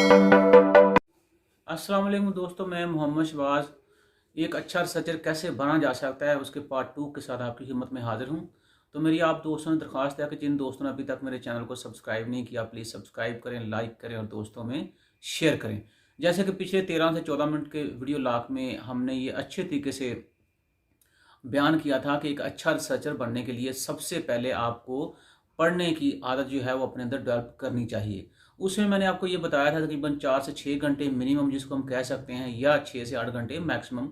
अस्सलाम वालेकुम दोस्तों, मैं मोहम्मद शहबाज। एक अच्छा रिसर्चर कैसे बना जा सकता है, उसके पार्ट 2 के साथ आपकी खिदमत में हाजिर हूँ। तो मेरी आप दोस्तों से दरख्वास्त है कि जिन दोस्तों ने अभी तक मेरे चैनल को सब्सक्राइब नहीं किया, प्लीज़ सब्सक्राइब करें, लाइक करें और दोस्तों में शेयर करें। जैसे कि पिछले 13 से 14 मिनट के वीडियो लॉग में हमने ये अच्छे तरीके से बयान किया था कि एक अच्छा रिसर्चर बनने के लिए सबसे पहले आपको पढ़ने की आदत जो है वो अपने अंदर डेवलप करनी चाहिए। उसमें मैंने आपको ये बताया था तकरीबन 4 से 6 घंटे मिनिमम, जिसको हम कह सकते हैं, या 6 से 8 घंटे मैक्सिमम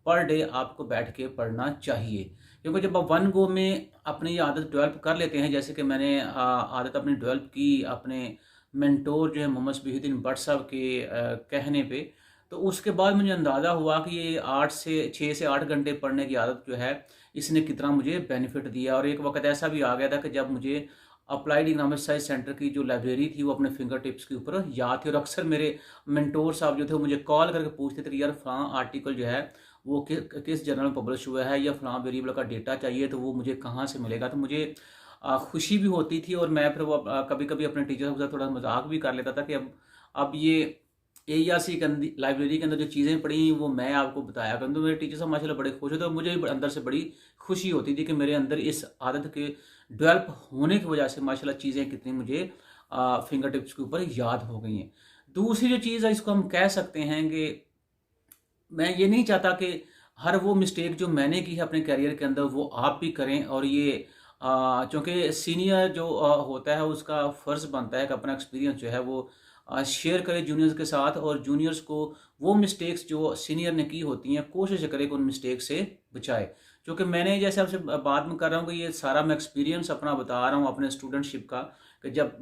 पर डे आपको बैठ के पढ़ना चाहिए। क्योंकि जब आप वन गो में अपनी ये आदत डेवलप कर लेते हैं, जैसे कि मैंने आदत अपनी डेवलप की अपने मेंटोर जो है मोहम्मद शफीउद्दीन भट्ट साहब के कहने पे, तो उसके बाद मुझे अंदाज़ा हुआ कि ये 6 से 8 घंटे पढ़ने की आदत जो है इसने कितना मुझे बेनिफिट दिया। और एक वक्त ऐसा भी आ गया था कि जब मुझे अप्लाइड इकोनॉमिक साइंस सेंटर की जो लाइब्रेरी थी वो अपने फिंगर टिप्स के ऊपर याद थी। और अक्सर मेरे मेंटोर साहब जो थे वो मुझे कॉल करके पूछते थे कि यार फ़लाँ आर्टिकल जो है वो किस जर्नल में पब्लिश हुआ है, या फ़लाँ वेरिएबल का डेटा चाहिए तो वो मुझे कहाँ से मिलेगा। तो मुझे खुशी भी होती थी, और मैं फिर वो कभी कभी अपने टीचर के साथ थोड़ा मजाक भी कर लेता था कि अब ये एईआरसी के अंदर लाइब्रेरी के अंदर जो चीज़ें पढ़ी वो मैं आपको बताया करूँ। तो मेरे टीचर साहब माशाल्लाह बड़े खुश होते, और मुझे भी अंदर से बड़ी खुशी होती थी कि मेरे अंदर इस आदत के डेवलप होने की वजह से माशाल्लाह चीज़ें कितनी मुझे फिंगर टिप्स के ऊपर याद हो गई हैं। दूसरी जो चीज़ है, इसको हम कह सकते हैं कि मैं ये नहीं चाहता कि हर वो मिस्टेक जो मैंने की है अपने करियर के अंदर वो आप भी करें। और ये चूँकि सीनियर जो होता है उसका फ़र्ज़ बनता है कि अपना एक्सपीरियंस जो है वो शेयर करे जूनियर्स के साथ, और जूनियर्स को वो मिस्टेक्स जो सीनियर ने की होती हैं कोशिश करे कि उन मिस्टेक से बचाए। क्योंकि मैंने जैसे आपसे बात में कर रहा हूँ कि ये सारा मैं एक्सपीरियंस अपना बता रहा हूँ अपने स्टूडेंटशिप का, कि जब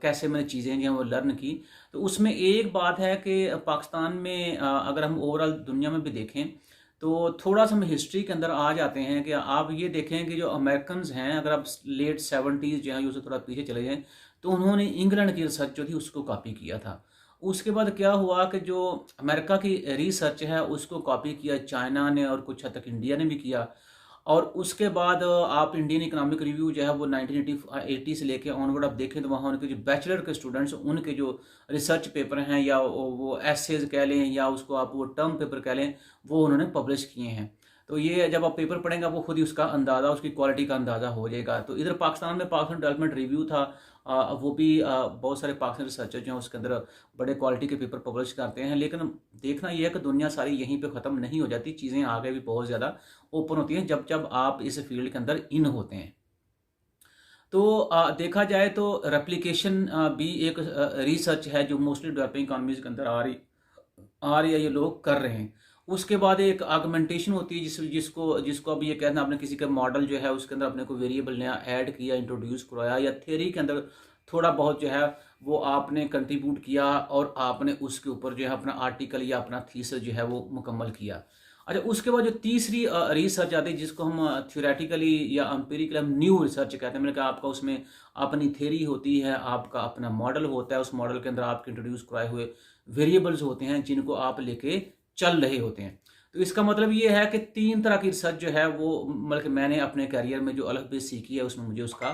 कैसे मैंने चीज़ें जो हैं वो लर्न की। तो उसमें एक बात है कि पाकिस्तान में अगर हम ओवरऑल दुनिया में भी देखें तो थोड़ा सा हम हिस्ट्री के अंदर आ जाते हैं कि आप ये देखें कि जो अमेरिकन हैं, अगर आप लेट 70s जो है उससे थोड़ा पीछे चले जाएँ, तो उन्होंने इंग्लैंड की रिसर्च जो थी उसको कॉपी किया था। उसके बाद क्या हुआ कि जो अमेरिका की रिसर्च है उसको कॉपी किया चाइना ने, और कुछ हद तक इंडिया ने भी किया। और उसके बाद आप इंडियन इकोनॉमिक रिव्यू जो है वो 1980 से लेके ऑनवर्ड आप देखें तो वहाँ उनके जो बैचलर के स्टूडेंट्स उनके जो रिसर्च पेपर हैं, या वो एसेज कह लें, या उसको आप वो टर्म पेपर कह लें, वो उन्होंने पब्लिश किए हैं। तो ये जब आप पेपर पढ़ेंगे आपको खुद ही उसका अंदाज़ा, उसकी क्वालिटी का अंदाज़ा हो जाएगा। तो इधर पाकिस्तान में पाकिस्तान डेवलपमेंट रिव्यू था, वो भी बहुत सारे पाकिस्तान रिसर्चर जो हैं उसके अंदर बड़े क्वालिटी के पेपर पब्लिश करते हैं। लेकिन देखना यह है कि दुनिया सारी यहीं पे ख़त्म नहीं हो जाती, चीज़ें आगे भी बहुत ज़्यादा ओपन होती हैं जब जब आप इस फील्ड के अंदर इन होते हैं। तो देखा जाए तो रेप्लिकेशन भी एक रिसर्च है जो मोस्टली डेवलपिंग इकोनॉमीज के अंदर आ रही है, ये लोग कर रहे हैं। उसके बाद एक आगमेंटेशन होती है जिसको जिसको अब ये कहना, आपने किसी का मॉडल जो है उसके अंदर अपने को वेरिएबल नया ऐड किया, इंट्रोड्यूस करवाया, या थ्योरी के अंदर थोड़ा बहुत जो है वो आपने कंट्रीब्यूट किया, और आपने उसके ऊपर जो है अपना आर्टिकल या अपना थीसिस जो है वो मुकम्मल किया। अच्छा, उसके बाद जो तीसरी रिसर्च आती है जिसको हम थ्योरेटिकली या एम्पिरिकल हम न्यू रिसर्च कहते हैं। मैंने कहा आपका उसमें अपनी थ्योरी होती है, आपका अपना मॉडल होता है, उस मॉडल के अंदर आपके इंट्रोड्यूस कराए हुए वेरिएबल्स होते हैं जिनको आप लेके चल रहे होते हैं। तो इसका मतलब ये है कि 3 तरह की रिसर्च जो है वो मतलब मैंने अपने करियर में जो अलग बेस सीखी है उसमें मुझे उसका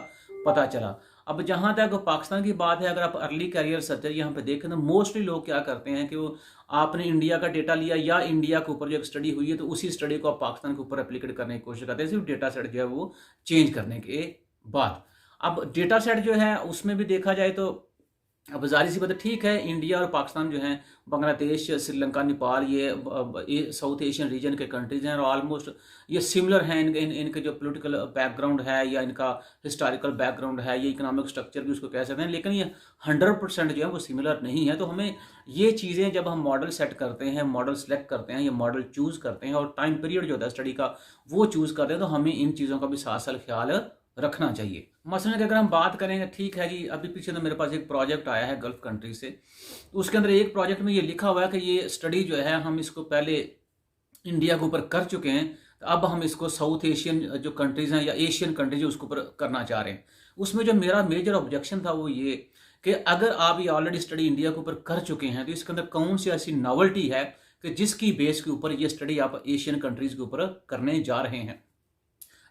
पता चला। अब जहाँ तक पाकिस्तान की बात है, अगर आप अर्ली करियर रिसर्चर यहाँ पे देखें तो मोस्टली लोग क्या करते हैं कि वो आपने इंडिया का डेटा लिया या इंडिया के ऊपर जो एक स्टडी हुई है तो उसी स्टडी को आप पाकिस्तान के ऊपर एप्लीकेट करने की कोशिश करते हैं, सिर्फ डेटा सेट जो है वो चेंज करने के बाद। अब डेटा सेट जो है उसमें भी देखा जाए तो अब ज़ाहिर सी बात है, ठीक है, इंडिया और पाकिस्तान जो हैं, बांग्लादेश, श्रीलंका, नेपाल, ये साउथ एशियन रीजन के कंट्रीज हैं, और ऑलमोस्ट ये सिमिलर हैं। इनके जो पॉलिटिकल बैकग्राउंड है या इनका हिस्टोरिकल बैकग्राउंड है, ये इकोनॉमिक स्ट्रक्चर भी उसको कह सकते हैं, लेकिन ये 100% जो है वो सिमिलर नहीं है। तो हमें ये चीज़ें जब हम मॉडल सेट करते हैं, मॉडल सेलेक्ट करते हैं या मॉडल चूज़ करते हैं, और टाइम पीरियड जो होता है स्टडी का वो चूज़ करते हैं, तो हमें इन चीज़ों का भी साथ साथ ख्याल रखना चाहिए। मसलन कि अगर हम बात करेंगे, ठीक है जी, अभी पीछे तो मेरे पास एक प्रोजेक्ट आया है गल्फ कंट्री से, तो उसके अंदर एक प्रोजेक्ट में ये लिखा हुआ है कि ये स्टडी जो है हम इसको पहले इंडिया के ऊपर कर चुके हैं, तो अब हम इसको साउथ एशियन जो कंट्रीज हैं या एशियन कंट्रीज उसके ऊपर करना चाह रहे हैं। उसमें जो मेरा मेजर ऑब्जेक्शन था वो ये कि अगर आप ये ऑलरेडी स्टडी इंडिया के ऊपर कर चुके हैं तो इसके अंदर कौन सी ऐसी नॉवल्टी है कि जिसकी बेस के ऊपर ये स्टडी आप एशियन कंट्रीज के ऊपर करने जा रहे हैं।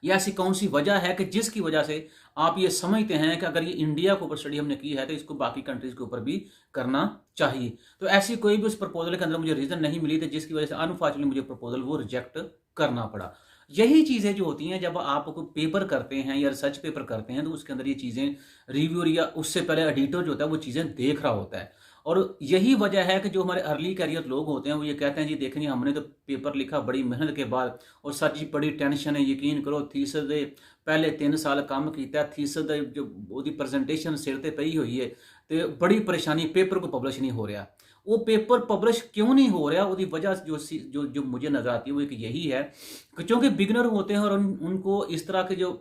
या ऐसी कौन सी वजह है कि जिसकी वजह से आप ये समझते हैं कि अगर ये इंडिया के ऊपर स्टडी हमने की है तो इसको बाकी कंट्रीज के ऊपर भी करना चाहिए। तो ऐसी कोई भी उस प्रपोजल के अंदर मुझे रीज़न नहीं मिली थी जिसकी वजह से अनफॉर्चुनेटली मुझे प्रपोजल वो रिजेक्ट करना पड़ा। यही चीज़ें जो होती हैं जब आप कोई पेपर करते हैं या रिसर्च पेपर करते हैं तो उसके अंदर ये चीज़ें रिव्यूअर या उससे पहले एडिटर जो होता है वो चीज़ें देख रहा होता है। और यही वजह है कि जो हमारे अर्ली करियर लोग होते हैं वो ये कहते हैं जी देखें जी हमने तो पेपर लिखा बड़ी मेहनत के बाद और सर जी बड़ी टेंशन है, यकीन करो थीसिस दे पहले 3 साल काम किया, थीसिस दे जो ਉਹਦੀ प्रेजेंटेशन सिर ते पई हुई है तो बड़ी परेशानी पेपर को पब्लिश नहीं हो रहा। वो पेपर पब्लिश क्यों नहीं हो रहा, उसकी वजह जो जो जो मुझे नजर आती है वो एक यही है कि क्योंकि बिगनर होते हैं और उनको इस तरह के जो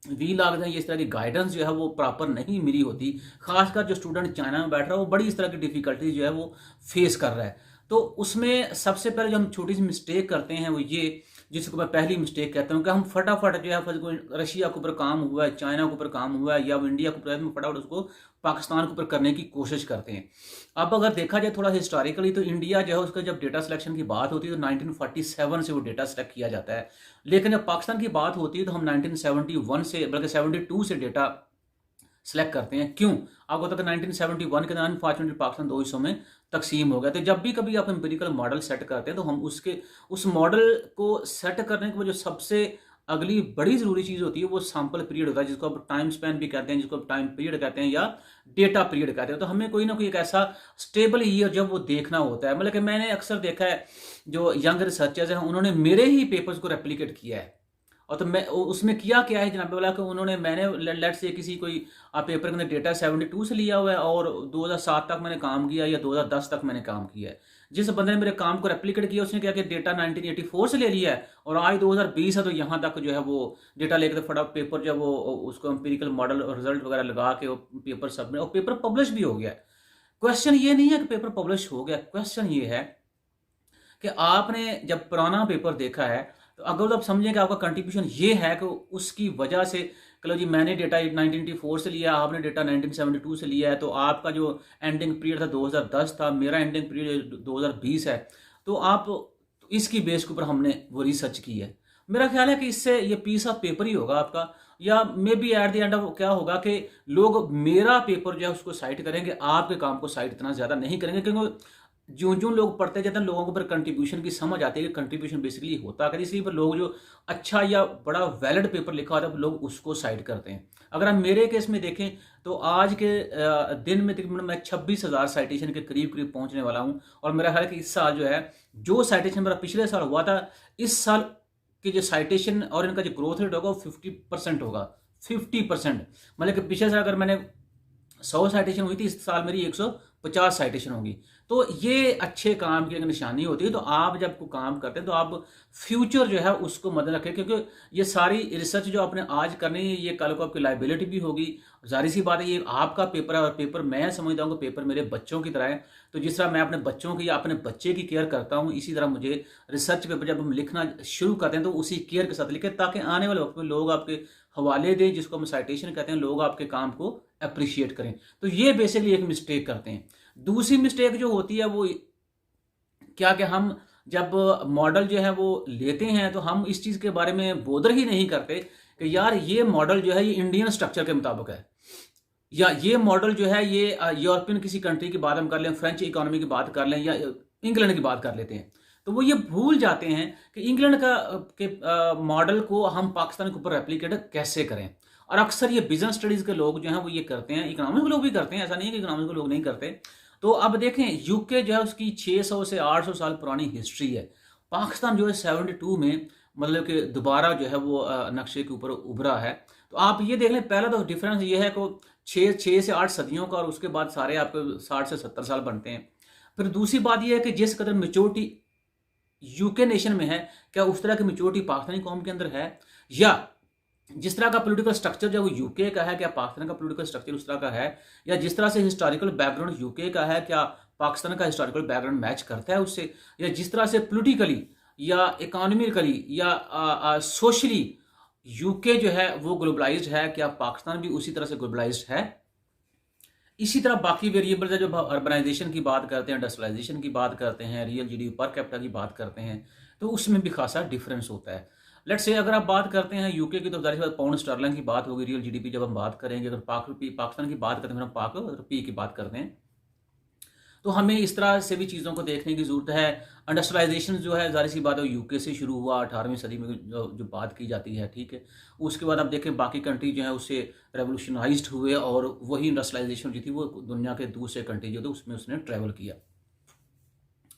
वी लागत है, इस तरह की गाइडेंस जो है वो प्रॉपर नहीं मिली होती। खासकर जो स्टूडेंट चाइना में बैठ रहा है वो बड़ी इस तरह की डिफिकल्टी जो है वो फेस कर रहा है। तो उसमें सबसे पहले जो हम छोटी सी मिस्टेक करते हैं वो ये, जिसको मैं पहली मिस्टेक कहता हूँ कि हम फटाफट जो है कोई रशिया के ऊपर काम हुआ है, चाइना के ऊपर काम हुआ है या इंडिया के ऊपर फटाफट उसको पाकिस्तान के ऊपर करने की कोशिश करते हैं। अब अगर देखा जाए थोड़ा हिस्टोरिकली तो इंडिया जो है उसका जब डेटा सिलेक्शन की बात होती है तो 1947 से वो डेटा सिलेक्ट किया जाता है, लेकिन जब पाकिस्तान की बात होती है तो हम 1971 से बल्कि 72 से डेटा सेलेक्ट करते हैं। क्यों? आपको तक 1971 के दौरान अनफॉर्चुनेटली पाकिस्तान दो हिस्सों में तकसीम हो गया। तो जब भी कभी आप एम्पिरिकल मॉडल सेट करते हैं तो हम उस मॉडल को सेट करने के जो सबसे अगली बड़ी ज़रूरी चीज़ होती है वो सैंपल पीरियड होता है, जिसको आप टाइम स्पैन भी कहते हैं, जिसको आप टाइम पीरियड कहते हैं या डेटा पीरियड कहते हैं। तो हमें कोई ना कोई एक ऐसा स्टेबल ईयर जब वो देखना होता है। मतलब कि मैंने अक्सर देखा है जो यंग रिसर्चर्स हैं उन्होंने मेरे ही पेपर्स को रेप्लिकेट किया है। और तो मैं उसमें किया क्या है जनाब वाला कि मैंने लेट से किसी कोई पेपर के अंदर डेटा 72 से लिया हुआ है और 2007 तक मैंने काम किया या 2010 तक मैंने काम किया है। जिस बंदे ने मेरे काम को रेप्लिकेट किया उसने क्या किया, डेटा 1984 से ले लिया है और आज 2020 है तो यहाँ तक जो है वो डेटा लेकर फटाफट पेपर जो वो उसको एम्पिरिकल मॉडल और रिजल्ट वगैरह लगा के वो पेपर सबमिट और पेपर पब्लिश भी हो गया है। क्वेश्चन ये नहीं है कि पेपर पब्लिश हो गया, क्वेश्चन ये है कि आपने जब पुराना पेपर देखा है तो अगर आप समझें कि आपका कंट्रीब्यूशन ये है कि उसकी वजह से चलो जी मैंने डेटा 1984 से लिया, आपने डेटा 1972 से लिया है, तो आपका जो एंडिंग पीरियड था 2010 था, मेरा एंडिंग पीरियड 2020 है, तो आप इसकी बेस के ऊपर हमने वो रिसर्च की है। मेरा ख्याल है कि इससे ये पीस ऑफ पेपर ही होगा आपका, या may be at the end of क्या होगा कि लोग मेरा पेपर जो है उसको साइट करेंगे, आपके काम को साइट इतना ज़्यादा नहीं करेंगे, क्योंकि जो जो लोग पढ़ते जाते हैं लोगों को पर कंट्रीब्यूशन की समझ आती है कि कंट्रीब्यूशन बेसिकली होता है, इसलिए पर लोग जो अच्छा या बड़ा वैलिड पेपर लिखा होता है लोग उसको साइड करते हैं। अगर हम मेरे केस में देखें तो आज के दिन में तकरीबन मैं 26,000 साइटेशन के करीब करीब पहुंचने वाला हूं और मेरा ख्याल है कि इस साल जो है जो साइटेशन मेरा पिछले साल हुआ था, इस साल की जो साइटेशन और इनका जो ग्रोथ रेट होगा वो 50% होगा। 50% मतलब कि पिछले साल अगर मैंने 100 साइटेशन हुई थी, इस साल मेरी 150 साइटेशन होंगी। तो ये अच्छे काम की अगर निशानी होती है। तो आप जब कोई काम करते हैं तो आप फ्यूचर जो है उसको मदद रखें, क्योंकि ये सारी रिसर्च जो आपने आज करनी है ये कल को आपकी लाइबिलिटी भी होगी। जाहिर सी बात है ये आपका पेपर है और पेपर मैं समझता हूँ कि पेपर मेरे बच्चों की तरह है। तो जिस तरह मैं अपने बच्चों की या अपने बच्चे की केयर करता हूँ, इसी तरह मुझे रिसर्च पेपर जब हम लिखना शुरू करते हैं तो उसी केयर के साथ लिखें, ताकि आने वाले वक्त में लोग आपके हवाले दें, जिसको हम साइटेशन कहते हैं, लोग आपके काम को अप्रिशिएट करें। तो ये बेसिकली एक मिस्टेक करते हैं। दूसरी मिस्टेक जो होती है वो क्या कि हम जब मॉडल जो है वो लेते हैं तो हम इस चीज़ के बारे में बोदर ही नहीं करते कि यार ये मॉडल जो है ये इंडियन स्ट्रक्चर के मुताबिक है, या ये मॉडल जो है ये यूरोपियन किसी कंट्री की बात हम कर लें, फ्रेंच इकोनॉमी की बात कर लें या इंग्लैंड की बात कर लेते हैं, तो वो ये भूल जाते हैं कि इंग्लैंड का मॉडल को हम पाकिस्तान के ऊपर रेप्लिकेट कैसे करें। और अक्सर ये बिजनेस स्टडीज़ के लोग जो हैं वो ये करते हैं, इकोनॉमिक्स के लोग भी करते हैं, ऐसा नहीं है कि इकोनॉमिक्स के लोग नहीं करते। तो अब देखें यूके जो है उसकी 600 से 800 साल पुरानी हिस्ट्री है। पाकिस्तान जो है 72 में मतलब कि दोबारा जो है वो नक्शे के ऊपर उभरा है। तो आप ये देख लें, पहला तो डिफरेंस ये है कि 6 से 8 सदियों का और उसके बाद सारे आपके 60 से 70 साल बनते हैं। फिर दूसरी बात यह है कि जिस कदर मेच्योरिटी यूके नेशन में है, क्या उस तरह की मेच्योरिटी पाकिस्तानी कौम के अंदर है, या जिस तरह का पॉलिटिकल स्ट्रक्चर जो वो यूके का है क्या पाकिस्तान का पॉलिटिकल स्ट्रक्चर उस तरह का है, या जिस तरह से हिस्टोरिकल बैकग्राउंड यूके का है क्या पाकिस्तान का हिस्टोरिकल बैकग्राउंड मैच करता है उससे, या जिस तरह से पॉलिटिकली या इकोनॉमिकली या सोशली यूके जो है वो ग्लोबलाइज्ड है, क्या पाकिस्तान भी उसी तरह से ग्लोबलाइज्ड है। इसी तरह बाकी वेरिएबल्स है, जब अर्बनाइजेशन की बात करते हैं, इंडस्ट्रियलाइजेशन की बात करते हैं, रियल जीडीपी पर कैपिटा की बात करते हैं, तो उसमें भी खासा डिफरेंस होता है। लेट्स से अगर आप बात करते हैं यूके की, तो जाहिर सी बात पाउंड स्टर्लिंग की बात होगी, रियल जीडीपी जब हम बात करेंगे, अगर पाकिस्तान की बात करते हैं, हम पाक रुपये की बात करते हैं, तो हमें इस तरह से भी चीज़ों को देखने की ज़रूरत है। इंडस्ट्रियलाइजेशन जो है, ज़ाहिर सी बात है यूके से शुरू हुआ 18वीं सदी में, जो बात की जाती है, ठीक है। उसके बाद आप देखें बाकी कंट्री जो है उससे रेवोल्यूशनाइज्ड हुए, और वही इंडस्ट्रियलाइजेशन जो थी वो दुनिया के दूसरे कंट्री जो थे उसमें उसने ट्रैवल किया।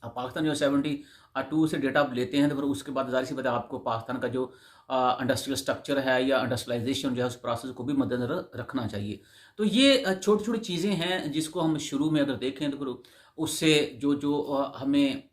अब पाकिस्तान जो 72 से डेटा आप लेते हैं, तो फिर उसके बाद ज़ाहिर सी बात है आपको पाकिस्तान का जो इंडस्ट्रियल स्ट्रक्चर है या इंडस्ट्रियलाइजेशन जो है उस प्रोसेस को भी मद्देनजर रखना चाहिए। तो ये छोटी छोटी चीज़ें हैं जिसको हम शुरू में अगर देखें, तो फिर उससे जो जो हमें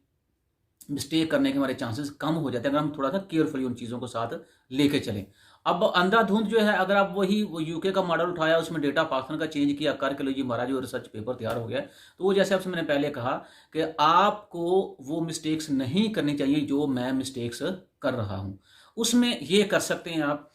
मिस्टेक करने के हमारे चांसेस कम हो जाते हैं, अगर हम थोड़ा सा केयरफुली उन चीज़ों को साथ लेके चलें। अब अंधाधुंध जो है, अगर आप वही वो यूके का मॉडल उठाया, उसमें डेटा पाकिस्तान का चेंज किया करके लो जी हमारा जो रिसर्च पेपर तैयार हो गया है, तो वो जैसे आपसे मैंने पहले कहा कि आपको वो मिस्टेक्स नहीं करनी चाहिए जो मैं मिस्टेक्स कर रहा हूँ। उसमें ये कर सकते हैं आप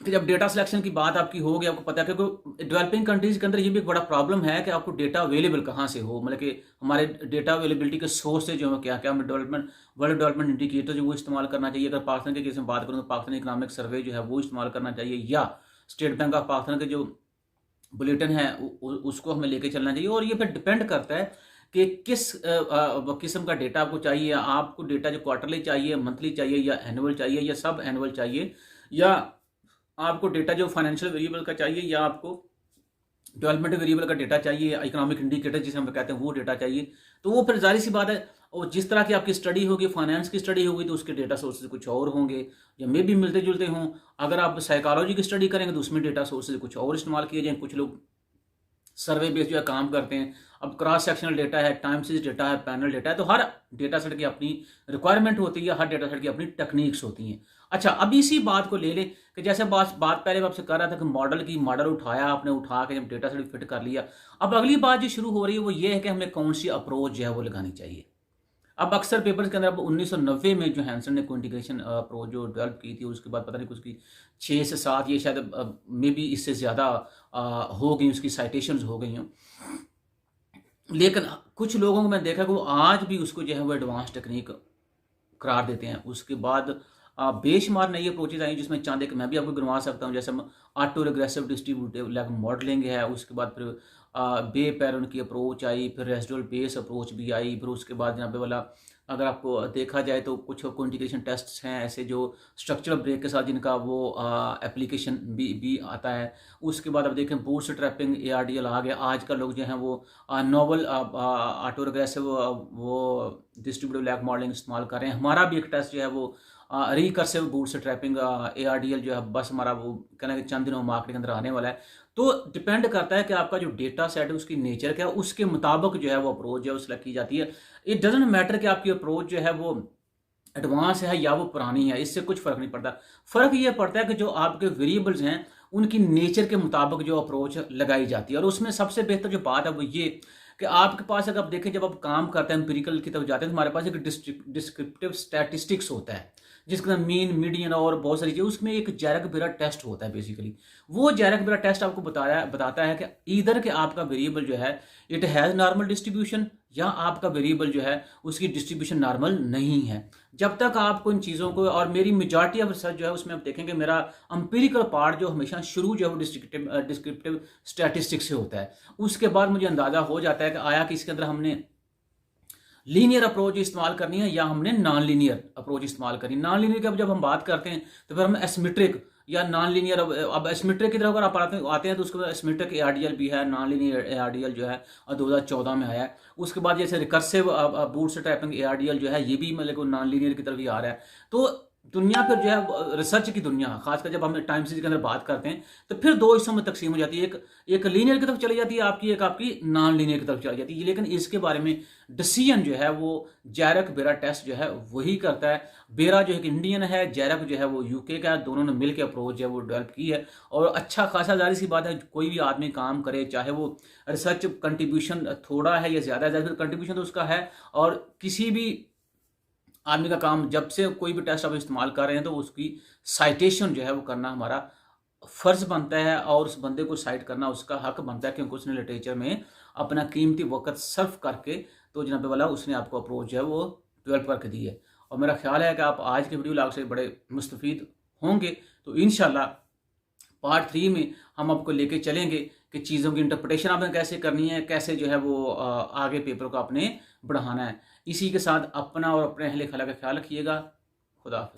कि जब डेटा सिलेक्शन की बात आपकी होगी, आपको पता है, क्योंकि डेवलपिंग कंट्रीज के अंदर ये भी एक बड़ा प्रॉब्लम है कि आपको डेटा अवेलेबल कहाँ से हो, मतलब कि हमारे डेटा अवेलेबिलिटी के सोर्सेज जो है क्या क्या, हमें डेवलपमेंट वर्ल्ड डेवलपमेंट इंडिकेटर जो वो इस्तेमाल करना चाहिए। अगर पाकिस्तान के केस में बात करूँ तो पाकिस्तान इकोनॉमिक सर्वे जो है वो इस्तेमाल करना चाहिए, या स्टेट बैंक ऑफ पाकिस्तान के जो बुलेटिन है उसको हमें लेके चलना चाहिए। और ये फिर डिपेंड करता है कि किस किस्म का डेटा आपको चाहिए। आपको डेटा जो क्वार्टरली चाहिए, मंथली चाहिए, या एनुअल चाहिए, या सब एनुअल चाहिए, या आपको डेटा जो फाइनेंशियल वेरिएबल का चाहिए, या आपको डेवलपमेंट वेरिएबल का डेटा चाहिए, या इकोनॉमिक इंडिकेटर जिसे हम कहते हैं वो डेटा चाहिए। तो वो फिर जाहिर सी बात है, और जिस तरह की आपकी स्टडी होगी, फाइनेंस की स्टडी होगी, तो उसके डेटा सोर्सेज कुछ और होंगे, या मे भी मिलते जुलते हों। अगर आप साइकोलॉजी की स्टडी करेंगे तो उसमें डेटा सोर्सेज कुछ और इस्तेमाल किए जाएँ। कुछ लोग सर्वे बेस्ड जो है काम करते हैं। अब क्रॉस सेक्शनल डेटा है, टाइम सीरीज डेटा है, पैनल डेटा है, तो हर डेटा सेट की अपनी रिक्वायरमेंट होती है, हर डेटा सेट की अपनी टेक्निक्स होती हैं। अच्छा, अब इसी बात को ले ले कि जैसे बात पहले मैं आपसे कर रहा था कि मॉडल उठाया आपने, उठा के जब डेटा सेट फिट कर लिया, अब अगली बात जो शुरू हो रही है वो ये है कि हमें कौन सी अप्रोच जो है वो लगानी चाहिए। अब अक्सर पेपर्स के अंदर, अब 1990 में जो हैंसन ने इंटीग्रेशन अप्रोच जो डेवलप की थी, उसके बाद पता नहीं कुछ की 6 से 7, ये शायद मे बी इससे ज़्यादा हो गई, उसकी साइटेशंस हो गई हों। लेकिन कुछ लोगों को मैं देखा कि वो आज भी उसको जो है वो एडवांस टेक्निक करार देते हैं। उसके बाद बेशुमार नई अप्रोचेज आई जिसमें चांद एक मैं भी आपको गिनवा सकता हूँ, जैसे हम auto regressive distributive lag modelling है, उसके बाद फिर बे पैरन की अप्रोच आई, फिर रेसिडुअल बेस अप्रोच भी आई, फिर उसके बाद यहाँ पे वाला अगर आपको देखा जाए तो कुछ इंटीग्रेशन टेस्ट्स हैं ऐसे जो स्ट्रक्चरल ब्रेक के साथ जिनका वो एप्लीकेशन भी आता है। उसके बाद आप देखें बूटस्ट्रैपिंग ARDL आ गया। आज का लोग जो हैं वो नॉवल ऑटो रिग्रेसिव वो डिस्ट्रीब्यूटिव लैग मॉडलिंग इस्तेमाल कर रहे हैं। हमारा भी एक टेस्ट जो है वो रिकर्सिव बूटस्ट्रैपिंग ARDL जो है बस हमारा वो कहना है कि चंद दिनों मार्केट के अंदर आने वाला है। तो डिपेंड करता है कि आपका जो डेटा सेट है उसकी नेचर क्या है, उसके मुताबिक जो है वो अप्रोच जो है वो सिलेक्ट की जाती है। इट डजेंट मैटर कि आपकी अप्रोच जो है वो एडवांस है या वो पुरानी है, इससे कुछ फ़र्क नहीं पड़ता। फ़र्क ये पड़ता है कि जो आपके वेरिएबल्स हैं उनकी नेचर के मुताबिक जो अप्रोच लगाई जाती है। और उसमें सबसे बेहतर जो बात है वो ये कि आपके पास अगर आप देखें, जब आप काम करते हैं एम्पिरिकल की तरफ जाते हैं, तो हमारे पास एक डिस्क्रिप्टिव स्टैटिस्टिक्स होता है जिसका मीन, मीडियन और बहुत सारी चीज़, उसमें एक जैरक बेरा टेस्ट होता है। बेसिकली वो जैरक बेरा टेस्ट आपको बताता है कि इधर के आपका वेरिएबल जो है इट हैज़ नॉर्मल डिस्ट्रीब्यूशन, या आपका वेरिएबल जो है उसकी डिस्ट्रीब्यूशन नॉर्मल नहीं है। जब तक आपको इन चीज़ों को, और मेरी मेजॉरिटी ऑफ रिसर्च जो है उसमें आप देखेंगे मेरा एम्पिरिकल पार्ट जो हमेशा शुरू जो है वो डिस्क्रिप्टिव स्टैटिस्टिक्स से होता है। उसके बाद मुझे अंदाज़ा हो जाता है कि आया कि इसके अंदर हमने लीनियर अप्रोच इस्तेमाल करनी है या हमने नॉन लीनियर अप्रोच इस्तेमाल करनी है। नॉन लीनियर की अब जब हम बात करते हैं तो फिर हम एसिमेट्रिक या नॉन लीनियर, अब एसिमेट्रिक की तरफ अगर आप आते हैं तो उसके बाद एसिमेट्रिक ARDL भी है, नॉन लीनियर ARDL जो है 2014 में आया है। उसके बाद जैसे रिकर्सिव बूटस्ट्रैपिंग ARDL जो है ये भी मतलब नॉन लीनियर की तरफ ही आ रहा है। तो दुनिया फिर जो है रिसर्च की दुनिया, खासकर जब हम टाइम सीरीज के अंदर बात करते हैं तो फिर दो हिस्सों में तकसीम हो जाती है। एक लीनियर की तरफ चली जाती है आपकी, एक आपकी नॉन लीनियर की तरफ चली जाती है। लेकिन इसके बारे में डिसीजन जो है वो जैरक बेरा टेस्ट जो है वही करता है। बेरा जो है कि इंडियन है, जैरक जो है वो UK का है, दोनों ने मिलकर अप्रोच जो है वो डेवलप की है। और अच्छा खासा, जाहिर सी बात है, कोई भी आदमी काम करे चाहे वो रिसर्च कंट्रीब्यूशन थोड़ा है या ज़्यादा है, कंट्रीब्यूशन तो उसका है। और किसी भी आदमी का काम, जब से कोई भी टेस्ट आप इस्तेमाल कर रहे हैं तो उसकी साइटेशन जो है वो करना हमारा फ़र्ज़ बनता है, और उस बंदे को साइट करना उसका हक बनता है क्योंकि उसने लिटरेचर में अपना कीमती वक्त सर्व करके तो जनाब वाला उसने आपको अप्रोच जो है वो डेवलप करके दी है। और मेरा ख्याल है कि आप आज के वीडियो लॉग से बड़े मुस्तफ़ीद होंगे। तो इंशाल्लाह पार्ट 3 में हम आपको लेके चलेंगे कि चीज़ों की इंटरप्रिटेशन आपने कैसे करनी है, कैसे जो है वो आगे पेपर को आपने बढ़ाना है। इसी के साथ अपना और अपने अहले खला का ख्याल रखिएगा। खुदा हाफ़िज़।